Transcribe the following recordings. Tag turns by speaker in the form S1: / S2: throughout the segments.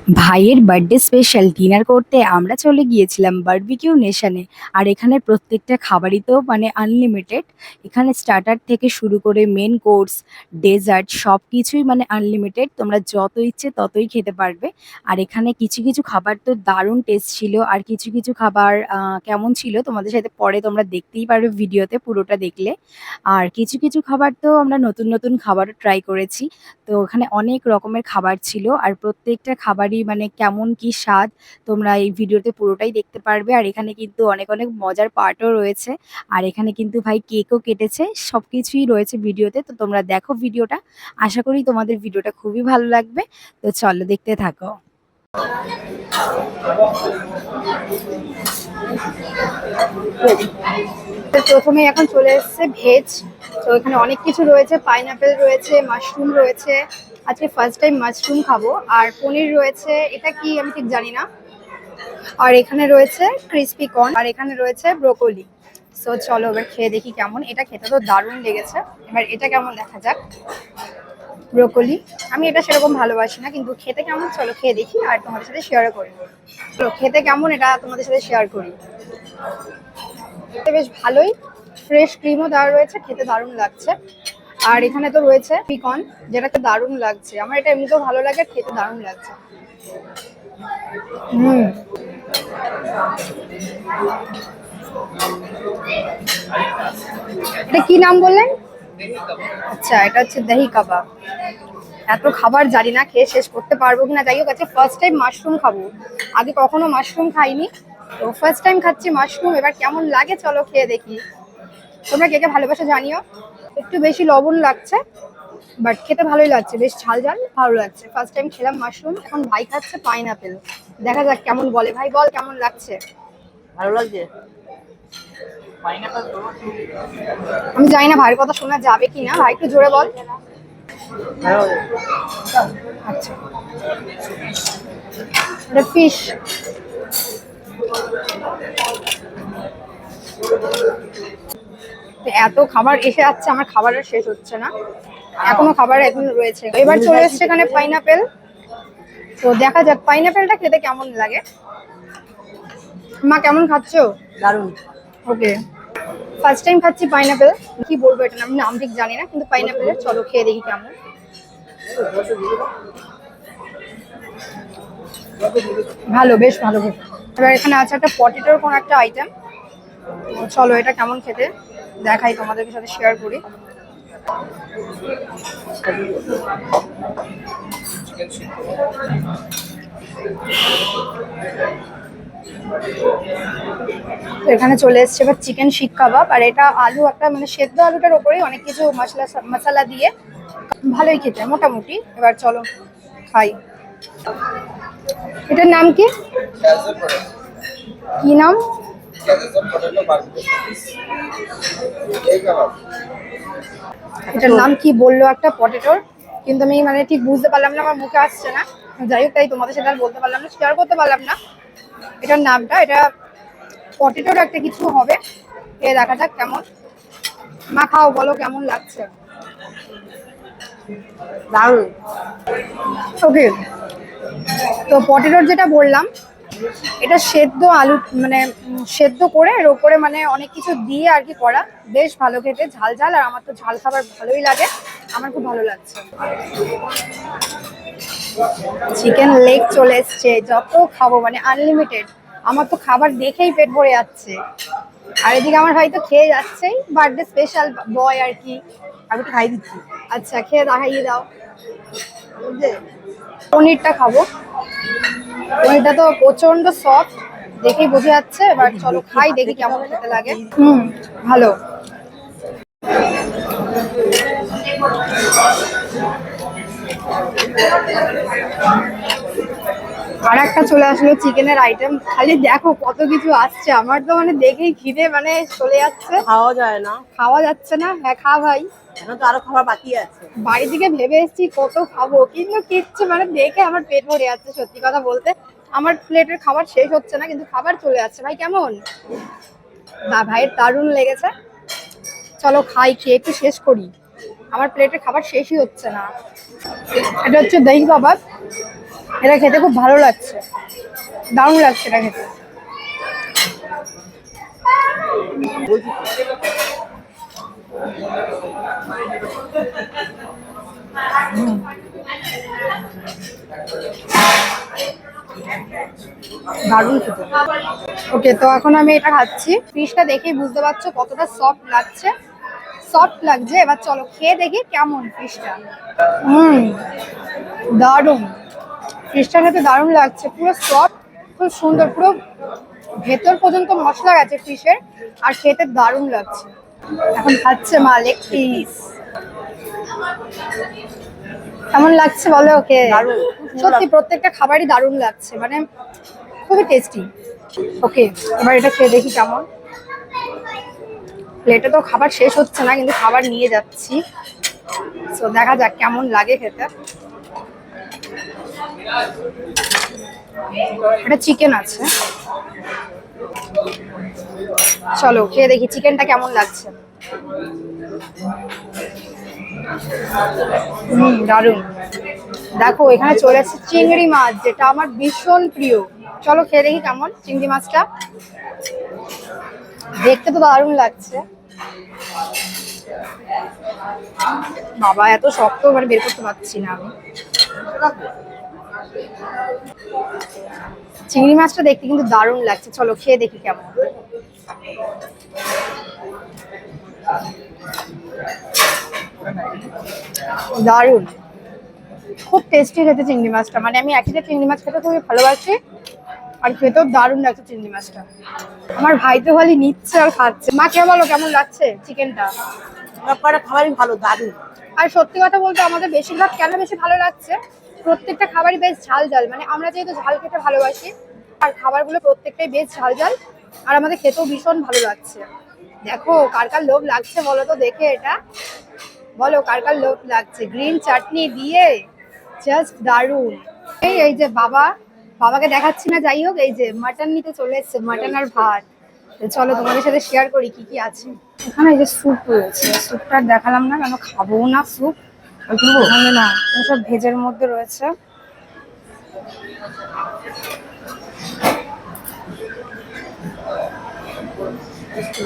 S1: ভাইয়ের birthday special dinner করতে আমরা চলে গিয়েছিলাম বারবিকিউ নেশনে। আর এখানের প্রত্যেকটা খাবারই তো মানে আনলিমিটেড। এখানে স্টার্টার থেকে শুরু করে মেন কোর্স, ডেজার্ট সব কিছুই মানে আনলিমিটেড, তোমরা যত ইচ্ছে ততই খেতে পারবে। আর এখানে কিছু কিছু খাবার তো দারুণ টেস্ট ছিল, আর কিছু কিছু খাবার কেমন ছিল তোমাদের সাথে পরে তোমরা দেখতেই পারবে ভিডিওতে পুরোটা দেখলে। আর কিছু কিছু খাবার তো আমরা নতুন নতুন খাবারও ট্রাই করেছি। তো ওখানে অনেক রকমের খাবার ছিল, আর প্রত্যেকটা খাবারই মানে কেমন কি স্বাদ তোমরা এই ভিডিওতে পুরোটাই দেখতে পারবে। আর এখানে কিন্তু অনেক অনেক মজার পার্টও রয়েছে। আর এখানে কিন্তু ভাই কেকও কেটেছে, সবকিছুই রয়েছে ভিডিওতে। তো তোমরা দেখো ভিডিওটা, আশা করি তোমাদের ভিডিওটা খুবই ভালো লাগবে। তো চলো দেখতে থাকো। তো প্রথমে এখন চলে এসেছে ভেজ। তো এখানে অনেক কিছু রয়েছে, পাইনাপেল রয়েছে, মাশরুম রয়েছে। আজকে ফার্স্ট টাইম মাশরুম খাবো। আর পনির রয়েছে, এটা কি আমি ঠিক জানি না। আর এখানে রয়েছে ক্রিসপি কর্ন, আর এখানে রয়েছে ব্রোকলি। সো চলো এবার খেয়ে দেখি কেমন। এটা খেতে তো দারুণ লেগেছে। এবার এটা কেমন দেখা যাক। ব্রোকলি আমি এটা সেরকম ভালোবাসি না, কিন্তু খেতে কেমন চলো খেয়ে দেখি আর তোমাদের সাথে শেয়ার করি। চলো খেতে কেমন এটা তোমাদের সাথে শেয়ার করি। বেশ ভালোই, ফ্রেশ ক্রিমও দেওয়া রয়েছে, খেতে দারুণ লাগছে। আর এখানে তো রয়েছে পিকন, যেটাকে দারুণ লাগছে। আমার এটা এমনিতেও ভালো লাগে, খেতে দারুণ লাগছে। হুম, এটা কি নাম বললেন? আচ্ছা, এটা হচ্ছে দহি কাবাব। এত খাবার জানি না খেয়ে শেষ করতে পারবো কিনা, যাই হোক আজকে ফার্স্ট টাইম মাশরুম খাবো। আগে কখনো মাশরুম খাইনি, তো ফার্স্ট টাইম খাচ্ছি মাশরুম। এবার কেমন লাগে চলো খেয়ে দেখি। তোমরা কে কে ভালোবাসো জানিও। একটু বেশি লবণ লাগছে, বাট খেতে ভালোই লাগছে, বেশ ঝাল ঝাল ভালো লাগছে। ফার্স্ট টাইম খেলাম মাশরুম, এখন ভাই খাচ্ছে পাইনাপেল। দেখা যাক কেমন বলে। ভাই বল কেমন লাগছে।
S2: ভালো লাগছে।
S1: আমি জানি না ভাইয়ের কথা শোনা যাবে কিনা, ভাই একটু জোরে বল।
S2: ভালো
S1: আচ্ছা, এটা ফিশ। এত খাবার এসে যাচ্ছে, আমার খাবারের শেষ হচ্ছে না, এখনো খাবার এখন রয়েছে। এবার চলে এসছে এখানে পাইনাপেল। তো দেখা যাক পাইনাপেলটা খেতে কেমন লাগে। মা কেমন খাচ্ছো?
S2: দারুণ।
S1: ওকে, ফার্স্ট টাইম খাচ্ছি পাইনাপেল। কি বলবো এটা, আমি নাম ঠিক জানি না, কিন্তু পাইনাপেলের চলো খেয়ে দেখি কেমন। ভালো, বেশ ভালো খেতে। এবার এখানে আছে একটা পটেটোর কোন একটা আইটেম। চলো এটা কেমন খেতে দেখাই, তোমাদের সাথে শেয়ার করি। তো এখানে চলে এসছে এবার চিকেন শিক কাবাব। আর এটা আলু একটা মানে সেদ্ধ আলুটার ওপরেই অনেক কিছু মশলা মশলা দিয়ে ভালোই খেতে মোটামুটি। এবার চলো খাই। এটার নাম কি? কি নাম? এটার নাম কি বললো একটা পটেটোর, কিন্তু আমি মানে ঠিক বুঝতে পারলাম না, আমার মুখে আসছে না। যাই হোক, তাই তোমাদের সাথে আর বলতে পারলাম না, শেয়ার করতে পারলাম না এটার নামটা। এটা পটেটোর একটা কিছু হবে, এ দেখা যাক কেমন। মা খাও, বলো কেমন লাগছে।
S2: দারুণ।
S1: ওকে, তো পটেটোর যেটা বললাম, এটা সেদ্ধ আলু মানে সেদ্ধ করে এর ওপরে মানে অনেক কিছু দিয়ে আর কি করা, বেশ ভালো খেতে, ঝাল ঝাল। আর আমার তো ঝাল খাবার ভালোই লাগে, আমার খুব ভালো লাগছে। চিকেন লেগ চলে এসছে, যত খাবো মানে আনলিমিটেড। আমার তো খাবার দেখেই পেট ভরে যাচ্ছে। আর এদিকে আমার ভাই তো খেয়ে যাচ্ছেই, বার্থডে স্পেশাল বয় আর কি।
S2: আমি তো খাই দিচ্ছি।
S1: আচ্ছা, খেয়ে দেখাইয়ে দাও। পনিরটা খাবো, পনিরটা তো প্রচন্ড সফট, দেখেই বোঝা যাচ্ছে। এবার চলো খাই দেখি কেমন খেতে লাগে। ভালো। আর একটা চলে আসলো চিকেনের আইটেম। খালি দেখো কত কিছু আসছে, আমার তো মানে দেখেই খিদে মানে চলে যাচ্ছে।
S2: খাওয়া যায় না।
S1: খাওয়া যাচ্ছে না? হ্যাঁ খা ভাই।
S2: এখন তো আরো খাবার বাকি আছে।
S1: বাড়ি থেকে ভেবে এসেছি কত খাবো, কিন্তু কিচ্ছু মানে দেখে আমার পেট ভরে যাচ্ছে। সত্যি কথা বলতে আমার প্লেটের খাবার শেষ হচ্ছে না, কিন্তু খাবার চলে যাচ্ছে। ভাই কেমন? বা ভাইয়ের দারুণ লেগেছে। চলো খাই, খেয়ে একটু শেষ করি, আমার প্লেটের খাবার শেষই হচ্ছে না। এটা হচ্ছে দহি কাবাব। এটা খেতে খুব ভালো লাগছে, দারুণ লাগছে এটা খেতে।
S2: বলছি
S1: দারুণ খেতে। ওকে, তো এখন আমি এটা খাচ্ছি। ফিশটা দেখেই বুঝতে পারছো কতটা সফট লাগছে, সফট লাগছে। এবার চলো খেয়ে দেখি কেমন ফিশটা। হুম, দারুণ। ফিশটা খেতে দারুণ লাগছে, পুরো সফট, খুব সুন্দর, পুরো ভেতর পর্যন্ত মশলা গেছে ফিশের, আর খেতে দারুণ লাগছে। এখন খাচ্ছে মা লেগ পিস। কেমন লাগছে বলো ওকে?
S2: দারুণ।
S1: সত্যি প্রত্যেকটা খাবারই দারুণ লাগছে, মানে খুবই টেস্টি। ওকে, এবার এটা খেয়ে দেখি কেমন। প্লেটে তো খাবার শেষ হচ্ছে না, কিন্তু খাবার নিয়ে যাচ্ছি। তো দেখা যাক কেমন লাগে খেতে। এটা চিকেন আছে, চলো খেয়ে দেখি চিকেনটা কেমন লাগছে। দারুণ। দেখো এখানে চলে এসেছে চিংড়ি মাছ, যেটা আমার ভীষণ প্রিয়। চলো খেয়ে দেখি কেমন চিংড়ি মাছটা। দেখতে তো দারুণ লাগছে। বাবা এত শক্ত, মানে বের করতে পারছি না আমি। চিংড়ি মাছটা দেখতে কিন্তু দারুণ লাগছে, চলো খেয়ে দেখি কেমন। দারুণ, খুব টেস্টি খেতে চিংড়ি মাছটা। মানে আমি একই চিংড়ি মাছ খেতে খুবই ভালোবাসি, আর খেতেও দারুণ লাগছে চিংড়ি মাছটা। আমার ভাই তো খালি নিচ্ছে আর খাচ্ছে। মা কে বলো কেমন লাগছে চিকেনটা?
S2: সবকটা খাবারই ভালো, দারুণ।
S1: আর সত্যি কথা বলতে আমাদের বেশিরভাগ কেন বেশি ভালো লাগছে, প্রত্যেকটা খাবারই বেশ ঝাল ঝাল। মানে আমরা যেহেতু ঝাল খেতে ভালোবাসি, আর খাবারগুলো প্রত্যেকটাই বেশ ঝাল ঝাল, আর আমাদের খেতেও ভীষণ ভালো লাগছে। দেখো কার কার লোভ লাগছে বলো তো দেখে এটা, বলো কার কার লোভ লাগছে। গ্রিন চাটনি দিয়ে জাস্ট দারুণ। এই যে বাবাকে দেখাচ্ছি না, যাই হোক এই যে মাটন নিতে চলে এসছে, মাটন আর ভাত। তো চলো তোমাদের সাথে শেয়ার করি কি কি আছে এখানে। এই যে স্যুপ রয়েছে, স্যুপটা দেখালাম না কেন, খাবো না স্যুপ ওখানে না, সব ভেজের মধ্যে রয়েছে।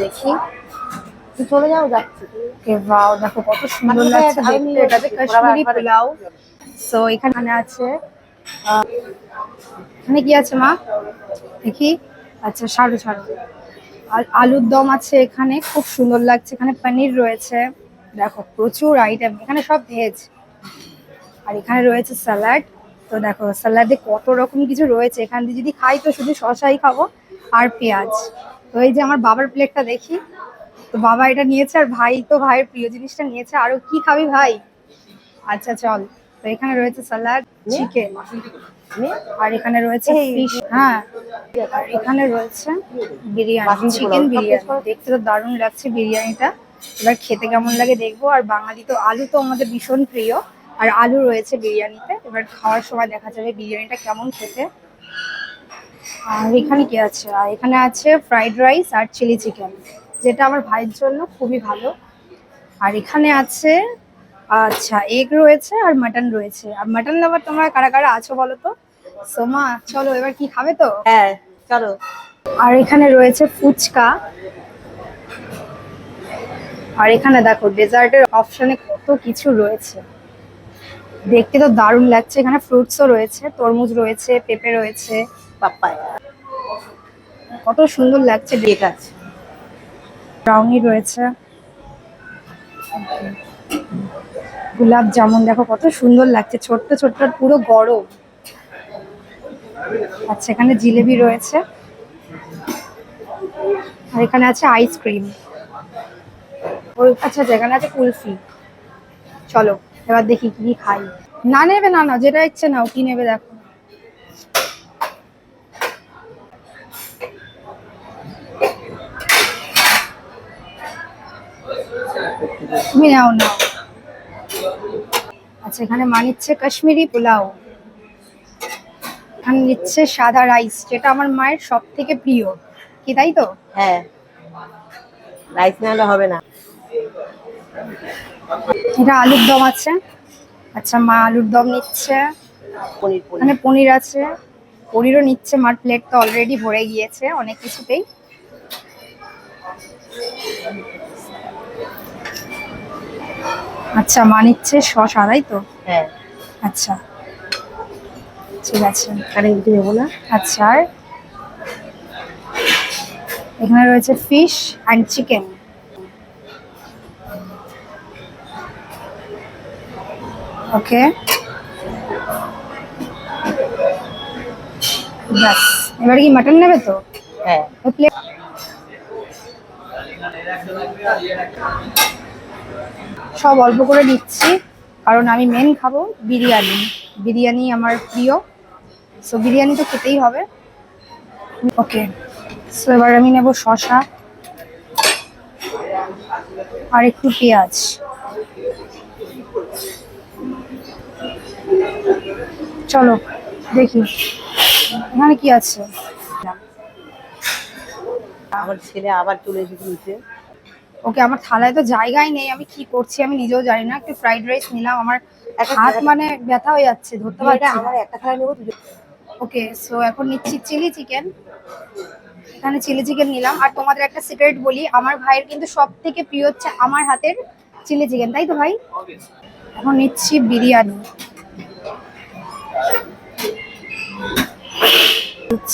S1: দেখি,
S2: চলে যাও, যাচ্ছি।
S1: ওয়াও দেখো কত সুন্দর লাগছে দেখতে। এটাতে কাশ্মীরি পোলাও। সো এখানে আছে এখানে কি আছে মা দেখি। আচ্ছা ছাড়ো ছাড়ো। আর আলুর দম আছে এখানে, খুব সুন্দর লাগছে। এখানে পনির রয়েছে, দেখো প্রচুর আইটেম, এখানে সব ভেজ। আর এখানে রয়েছে স্যালাড। তো দেখো স্যালাডে কত রকম কিছু রয়েছে। এখান দিয়ে যদি খাই তো শুধু শসাই খাবো আর পেঁয়াজ। তো এই যে আমার বাবার প্লেটটা দেখি, তো বাবা এটা নিয়েছে, আর ভাই তো ভাইয়ের প্রিয় জিনিসটা নিয়েছে। আরো কি খাবি ভাই? আচ্ছা চল। তো এখানে রয়েছে স্যালাড, চিকেন, আর এখানে রয়েছে ফিশ। হ্যাঁ, আর এখানে রয়েছে বিরিয়ানি, চিকেন বিরিয়ানি। দেখতে তো দারুণ লাগছে বিরিয়ানিটা। এবার খেতে কেমন লাগে দেখবো। আর বাঙালি তো আলু তো আমাদের ভীষণ প্রিয়, আর আলু রয়েছে বিরিয়ানিতে। এবার খাওয়ার সময় দেখা যাবে বিরিয়ানিটা কেমন খেতে। আর এখানে কি আছে? আর এখানে আছে ফ্রাইড রাইস আর চিলি চিকেন, যেটা আমার ভাইয়ের জন্য খুবই ভালো। আর এখানে আছে আচ্ছা এগ রয়েছে আর মাটন রয়েছে। আর মাটন লাভার তোমরা কারা কারা আছো বলো তো? সোমা চলো এবার কি খাবে তো?
S2: হ্যাঁ চলো।
S1: আর এখানে রয়েছে ফুচকা। আর এখানে দেখো ডেজার্টের অপশনে কত কিছু রয়েছে, দেখতে তো দারুণ লাগছে। এখানে ফ্রুটসও রয়েছে, তরমুজ রয়েছে, পেঁপে রয়েছে,
S2: পাপ্পায়া।
S1: কত সুন্দর লাগছে।
S2: ঠিক আছে।
S1: ব্রাউনি রয়েছে, গোলাপ জামুন দেখো কত সুন্দর লাগছে, ছোট্ট ছোট্ট, পুরো গরম। আচ্ছা এখানে জিলেবি রয়েছে, আর এখানে আছে আইসক্রিম। ওই আচ্ছা এখানে আছে কুলফি। চলো এবার দেখি কি কি খাই। না নেবে না, না যেটা ইচ্ছে নাও, কি নেবে দেখো। তুমি নাও নাও। আচ্ছা এখানে মা নিচ্ছে কাশ্মীরি পোলাও, এখানে নিচ্ছে সাদা রাইস, যেটা আমার মায়ের সব থেকে প্রিয়। কি তাই তো?
S2: হ্যাঁ, রাইস না হলে হবে না।
S1: এটা আলুর দম আছে। আচ্ছা মা আলুর দম নিচ্ছে।
S2: পনির পনির
S1: এখানে পনির আছে, পনিরও নিচ্ছে। মার প্লেট তো অলরেডি ভরে গিয়েছে অনেক কিছুতেই। আচ্ছা, মা নিচ্ছে শসা, তাই তো?
S2: হ্যাঁ,
S1: আচ্ছা, ঠিক আছে।
S2: আর কিছু নেবো না।
S1: আচ্ছা, আর এখানে রয়েছে ফিশ অ্যান্ড চিকেন। ওকে, ব্যাস। এবারে কি মাটন নেবে তো?
S2: হ্যাঁ,
S1: প্লেট সব অল্প করে নিচ্ছি, কারণ আমি মেন খাবো বিরিয়ানি। বিরিয়ানি আমার প্রিয়, সো বিরিয়ানি তো খেতেই হবে। ওকে, সো এবার আমি নেব শসা আর একটু পেঁয়াজ। চলো দেখি এখানে কি আছে।
S2: আমার ছেলে আবার চলে এসেছে নিচে।
S1: ওকে, আমার থালায় তো জায়গাই নেই, আমি কি করছি আমি নিজেও জানি না। একটু ফ্রাইড রাইস নিলাম, আমার
S2: একটা
S1: হাত মানে ব্যথা হয়ে যাচ্ছে, ধরতে
S2: এটা
S1: পারছি
S2: আমার
S1: না।
S2: একটা থালা নেবো তুই।
S1: ওকে, সো এখন নিচ্ছি চিলি চিকেন। এখানে চিলি চিকেন নিলাম। আর তোমাদের একটা সিক্রেট বলি, আমার ভাইয়ের কিন্তু সব থেকে প্রিয় হচ্ছে আমার হাতের চিলি চিকেন, তাই তো ভাই? এখন নিচ্ছি বিরিয়ানি।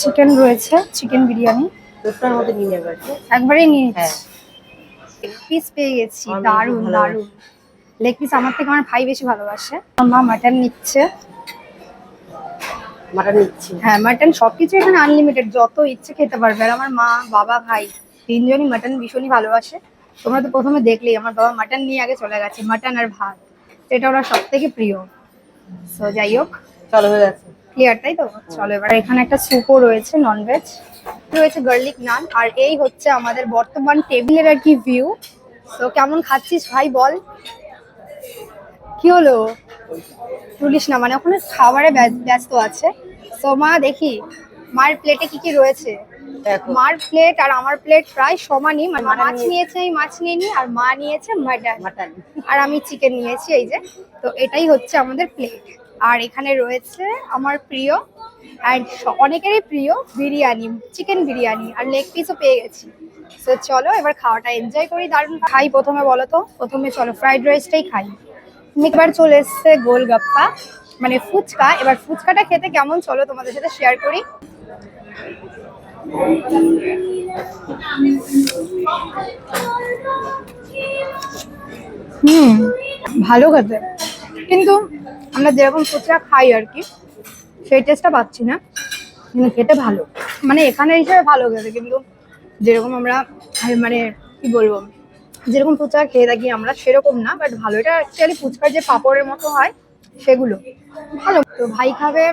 S1: চিকেন রয়েছে, চিকেন বিরিয়ানি
S2: তোরটার মধ্যে নিয়ে যাবে আর কি।
S1: একবারেই নিয়ে নিচ্ছি।
S2: হ্যাঁ।
S1: লেগ পিস পেয়ে গেছি,
S2: আমার মেয়ে
S1: দারুন
S2: খুব
S1: দারুন। লেগ পিস আমার থেকে আমার ভাই বেশি ভালোবাসে। আমার মা মাটন নিচ্ছে।
S2: মাটন নিচ্ছি।
S1: হ্যাঁ, মাটন সবকিছু এখানে আনলিমিটেড, যত ইচ্ছে খেতে পারবে। আর আমার মা, বাবা, ভাই তিনজনই মাটন ভীষণই ভালোবাসে। তোমরা তো প্রথমে দেখলেই আমার বাবা মাটন নিয়ে আগে চলে গেছে, মাটন আর ভাত, এটা ওরা সব থেকে প্রিয়। সো যাই হোক,
S2: চলো হয়ে গেছে।
S1: ক্লিয়ার, তাই তো? চলো এবার এখানে একটা স্যুপও রয়েছে, ননভেজ রয়েছে, গার্লিক নান। আর এই হচ্ছে আমাদের বর্তমান টেবিলের আর কি ভিউ। তো কেমন খাচ্ছিস ভাই বল? কি হলো? তুলিস না, মানে ওখানে খাবারে ব্যস্ত আছে। তো মা দেখি মার প্লেটে কি কি রয়েছে।
S2: দেখো
S1: মার প্লেট আর আমার প্লেট প্রায় সমানই, মানে
S2: মাটন
S1: মাছ নিয়েছে, আমি মাছ নিয়ে নি, আর মা নিয়েছে মাটন,
S2: মাটন।
S1: আর আমি চিকেন নিয়েছি, এই যে। তো এটাই হচ্ছে আমাদের প্লেট। আর এখানে রয়েছে আমার প্রিয় অ্যান্ড অনেকেরই প্রিয় বিরিয়ানি, চিকেন বিরিয়ানি, আর লেগ পিসও পেয়ে গেছি। তো চলো এবার খাওয়াটা এনজয় করি। দারুণ খাই। প্রথমে বলো তো, প্রথমে চলো ফ্রাইড রাইসটাই খাই। এবার চলে এসছে গোলগাপ্পা, মানে ফুচকা। এবার ফুচকাটা খেতে কেমন চলো তোমাদের সাথে শেয়ার করি। হুম, ভালো খেতে, কিন্তু আমরা যেরকম ফুচকা খাই আর কি সেই টেস্টটা পাচ্ছি না, কিন্তু খেতে ভালো। মানে এখানে হিসেবে ভালো খেতে, কিন্তু যেরকম আমরা মানে কি বলবো, যেরকম ফুচকা খেয়ে থাকি আমরা সেরকম না, বাট ভালো। এটা অ্যাকচুয়ালি ফুচকার যে পাঁপড়ের মতো হয় সেগুলো ভালো। তো ভাই খাবে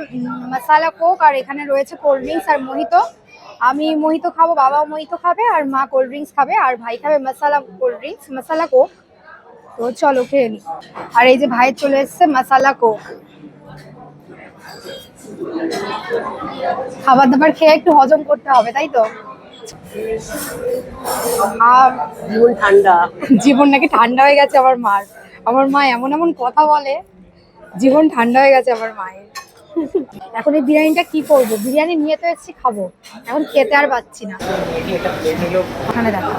S1: মশালা কোক, আর এখানে রয়েছে কোল্ড ড্রিঙ্কস আর মোহিতো। আমি মোহিতো খাবো, বাবাও মোহিতো খাবে, আর মা কোল্ড ড্রিঙ্কস খাবে, আর ভাই খাবে মশালা কোল্ড ড্রিঙ্কস, মশালা কোক। তো চলো খেয়ে নি। আর এই যে ভাইয়ের চলে এসছে মশালা কোক। খাবার দাবার খেয়ে একটু হজম করতে হবে, তাই তো? আর
S2: জীবন ঠান্ডা।
S1: জীবন নাকি ঠান্ডা হয়ে গেছে আমার মার। আমার মা এমন এমন কথা বলে, জীবন ঠান্ডা হয়ে গেছে আমার মায়ের। এখন এই বিরিয়ানিটা কি করবো? বিরিয়ানি নিয়ে তো এসেছি, খাবো, এখন খেতে আর পাচ্ছি না। ওখানে দেখো,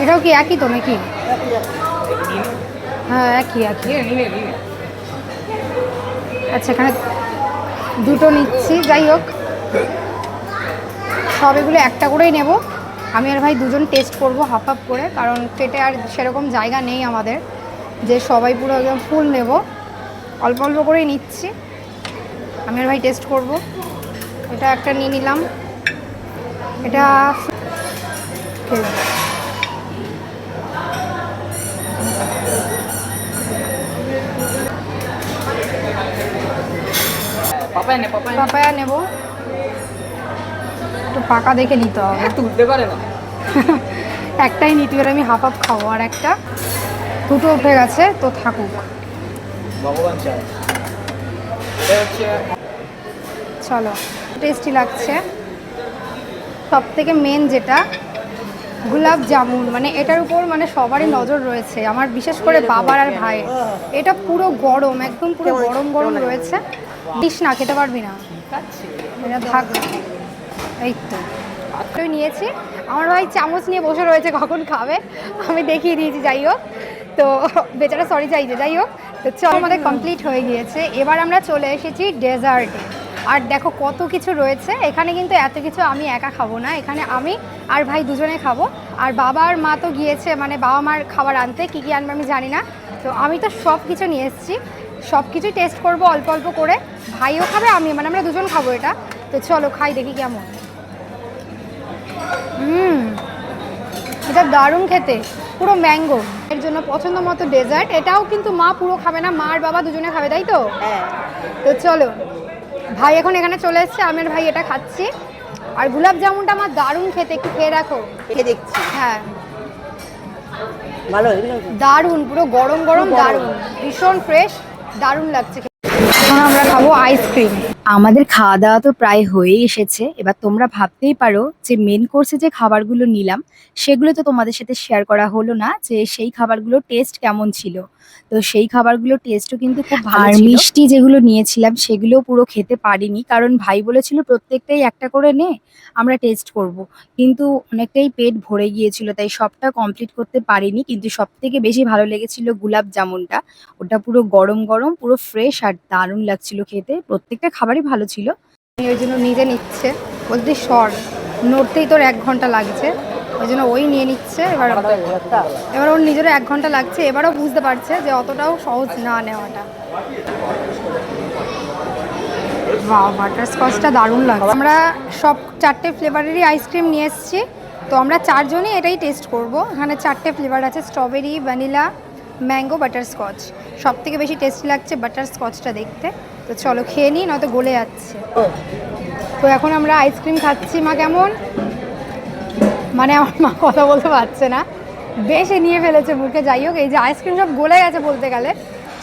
S1: এটাও কি একই তো নাকি? হ্যাঁ, একই একই। আচ্ছা, এখানে দুটো নিচ্ছি। যাই হোক, সব এগুলো একটা করেই নেব। আমি আর ভাই দুজন টেস্ট করব হাফ হাফ করে, কারণ পেটে আর সেরকম জায়গা নেই আমাদের যে সবাই পুরো একদম ফুল নেব। অল্প অল্প করেই নিচ্ছি। আমি আর ভাই টেস্ট করব। এটা একটা নিয়ে নিলাম। এটা পাপায়া নেব, একটু পাকা দেখে নিতে হবে।
S3: তুলতে পারে না।
S1: একটাই নিতে পারে, আমি হাফ হাফ খাবো। আর একটা, দুটো উঠে গেছে তো থাকুক।
S3: ভগবান চায়। এটা হচ্ছে
S1: চলো, টেস্টি লাগছে। সব থেকে মেন যেটা,
S4: গোলাপ জামুন, মানে এটার উপর মানে সবারই নজর রয়েছে, আমার বিশেষ করে বাবার আর ভাইয়ের। এটা পুরো গরম, একদম পুরো গরম গরম রয়েছে। দিস না, খেতে পারবি না, এটা থাক। এই তো আমি নিয়েছি, আমার ভাই চামচ নিয়ে বসে রয়েছে কখন খাবে, আমি দেখিয়ে দিয়েছি। যাই হোক, তো বেচারা সরি চাইছে। যাই হোক, তো চল আমাদের কমপ্লিট হয়ে গিয়েছে। এবার আমরা চলে এসেছি ডেজার্টে। আর দেখো কত কিছু রয়েছে এখানে, কিন্তু এত কিছু আমি একা খাবো না, এখানে আমি আর ভাই দুজনে খাবো। আর বাবা আর মা তো গিয়েছে মানে বাবা মার খাবার আনতে, কী কী আনবে আমি জানি না। তো আমি তো সব কিছু নিয়ে এসেছি, সব কিছু টেস্ট করবো অল্প অল্প করে। ভাইও খাবে, আমি মানে আমরা দুজন খাবো এটা। তো চলো খাই, দেখি কেমন। এটা দারুণ খেতে, পুরো ম্যাঙ্গো। এর জন্য পছন্দ মতো ডেজার্ট। এটাও কিন্তু মা পুরো খাবে না, মা আর বাবা দুজনে খাবে, তাই তো?
S2: হ্যাঁ।
S4: তো চলো, ভাই এখন এখানে চলে এসছে, আমি আর ভাই এটা খাচ্ছি। আর গোলাপ জামুনটা আমার দারুণ খেতে, একটু খেয়ে দেখো।
S2: খেয়ে দেখছি।
S4: হ্যাঁ,
S2: ভালো
S4: দারুণ, পুরো গরম গরম, দারুণ, ভীষণ ফ্রেশ, দারুণ লাগছে। এখন আমরা খাবো আইসক্রিম।
S1: আমাদের খাওয়া দাওয়া তো প্রায় হয়েই এসেছে। এবার তোমরা ভাবতেই পারো যে মেন কোর্সে যে খাবারগুলো নিলাম সেগুলো তো তোমাদের সাথে শেয়ার করা হলো না, যে সেই খাবারগুলোর টেস্ট কেমন ছিল। তো সেই খাবারগুলোর টেস্টও কিন্তু খুব ভালো
S2: আর
S1: ছিল। মিষ্টি যেগুলো নিয়েছিলাম সেগুলোও পুরো খেতে পারিনি, কারণ ভাই বলেছিল প্রত্যেকটাই একটা করে নে, আমরা টেস্ট করব। কিন্তু অনেকটাই পেট ভরে গিয়েছিল, তাই সবটা কমপ্লিট করতে পারিনি। কিন্তু সবথেকে বেশি ভালো লেগেছিল গোলাপ জামুনটা। ওটা পুরো গরম গরম, পুরো ফ্রেশ আর দারুণ লাগছিল খেতে। প্রত্যেকটা খাবারই ভালো ছিল।
S4: ওই জন্য নিজে নিচ্ছে, বলতে সর নড়তেই তোর 1 ঘন্টা লাগছে, ওই জন্য ওই নিয়ে নিচ্ছে। এবার ওর নিজেরও 1 ঘন্টা লাগছে, এবারও বুঝতে পারছে যে অতটাও সহজ না নেওয়াটা। বাটার স্কচটা দারুণ লাগছে। আমরা সব 4টে ফ্লেভারেরই আইসক্রিম নিয়ে এসেছি, তো আমরা 4 জনই এটাই টেস্ট করব। এখানে 4টে ফ্লেভার আছে, strawberry, vanilla, mango, butter Scotch. সব থেকে বেশি টেস্টি লাগছে বাটার স্কচটা দেখতে। তো চলো খেয়ে নিই, নয়তো গলে যাচ্ছে। তো এখন আমরা আইসক্রিম খাচ্ছি। মা কেমন? মানে আমার মা কথা বলতে পারছে না, বেশি নিয়ে ফেলেছে মুখে। যাই হোক, এই যে আইসক্রিম সব গলে গেছে বলতে গেলে।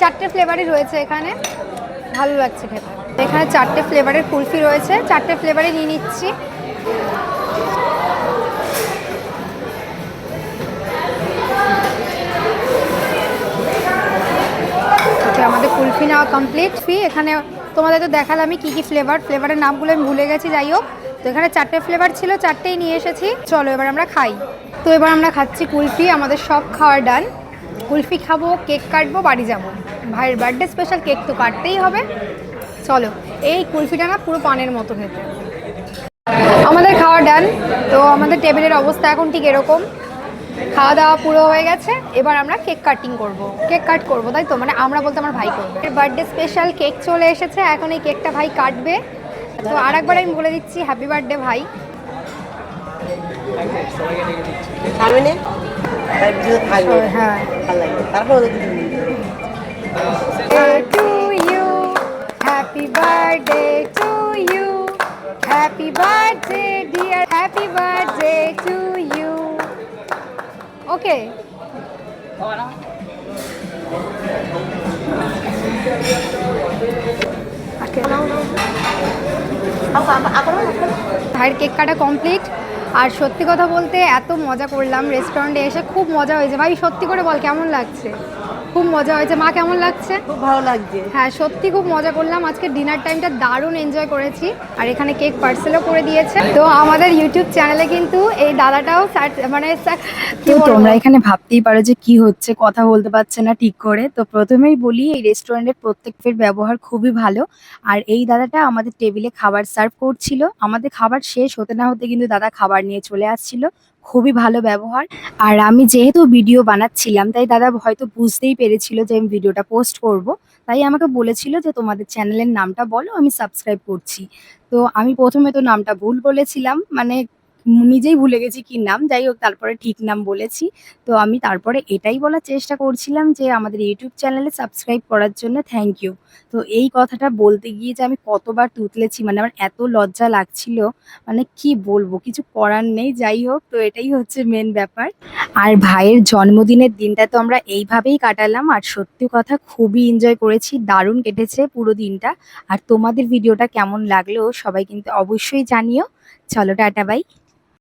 S4: 4টে ফ্লেভারই রয়েছে এখানে, ভালো লাগছে খেতে। এখানে 4টে ফ্লেভারের কুলফি রয়েছে, 4টে ফ্লেভারই নিয়ে নিচ্ছি। আমাদের কুলফি নেওয়া কমপ্লিট। এখানে তোমাদের তো দেখালাম কি কি ফ্লেভারের নামগুলো আমি ভুলে গেছি। যাই হোক, তো এখানে 4টে ফ্লেভার ছিল, 4টেই নিয়ে এসেছি। চলো এবার আমরা খাই। তো এবার আমরা খাচ্ছি কুলফি, আমাদের সব খাওয়ার ডান। কুলফি খাবো, কেক কাটবো, বাড়ি যাবো। ভাইয়ের বার্থডে স্পেশাল, কেক তো কাটতেই হবে। চলো, এই কুলফিটা না পুরো পানের মতো খেতে। আমাদের খাওয়া ডান। তো আমাদের টেবিলের অবস্থা এখন ঠিক এরকম। খাওয়া দাওয়া পুরো হয়ে গেছে, এবার আমরা কেক কাটিং করব। কেক কাট করব, তাই তো? মানে আমরা বলতে আমার ভাই করবে। বার্থডে স্পেশাল কেক চলে এসেছে, এখন এই কেকটা ভাই কাটবে। তো আর একবার আমি বলে দিচ্ছি, হ্যাপি বার্থডে ভাই। হ্যাঁ, to you, happy birthday to you, happy birthday dear, happy birthday to you. Okay, ভাইয়ের কেক কাটা কমপ্লিট। আর সত্যি কথা বলতে এত মজা করলাম রেস্টুরেন্টে এসে, খুব মজা হয়েছে। ভাই সত্যি করে বল কেমন লাগছে? খুব মজা হয়েছে। মা কেমন লাগছে?
S2: খুব ভালো লাগছে।
S4: হ্যাঁ, সত্যি খুব মজা করলাম আজকে। ডিনার টাইমটা দারুণ এনজয় করেছি। আর এখানে কেক পার্সেলও করে দিয়েছে। তো আমাদের ইউটিউব চ্যানেলে কিন্তু এই দাদাটাও মানে
S1: তো তোমরা এখানে ভাবতেই পারো যে কি হচ্ছে, কথা বলতে পারছে না ঠিক করে। তো প্রথমেই বলি, এই রেস্টুরেন্টের প্রত্যেকের ব্যবহার খুবই ভালো। আর এই দাদাটা আমাদের টেবিলে খাবার সার্ভ করছিল। আমাদের খাবার শেষ হতে না হতে কিন্তু দাদা খাবার নিয়ে চলে আসছিল। খুবই ভালো ব্যবহার। আর আমি যেহেতু ভিডিও বানাচ্ছিলাম, তাই দাদা হয়তো বুঝতেই পেরেছিল যে আমি ভিডিওটা পোস্ট করব। তাই আমাকে বলেছিল যে তোমাদের চ্যানেলের নামটা বলো, আমি সাবস্ক্রাইব করছি। তো আমি প্রথমে তো নামটা ভুল বলেছিলাম, মানে নিজেই ভুলে গেছি কি নাম। যাই হোক, তারপরে ঠিক নাম বলেছি। তো আমি তারপরে এটাই বলার চেষ্টা করছিলাম যে আমাদের ইউটিউব চ্যানেলে সাবস্ক্রাইব করার জন্য থ্যাংক ইউ। তো এই কথাটা বলতে গিয়ে যে আমি কতবার তুতলেছি, মানে আমার এত লজ্জা লাগছিল, মানে কি বলবো, কিছু করার নেই। যাই হোক, তো এটাই হচ্ছে মেন ব্যাপার। আর ভাইয়ের জন্মদিনের দিনটা তো আমরা এইভাবেই কাটালাম। আর সত্যি কথা খুবই এনজয় করেছি, দারুণ কেটেছে পুরো দিনটা। আর তোমাদের ভিডিওটা কেমন লাগলো সবাই কিন্তু অবশ্যই জানিও। চলো টাটা, বাই।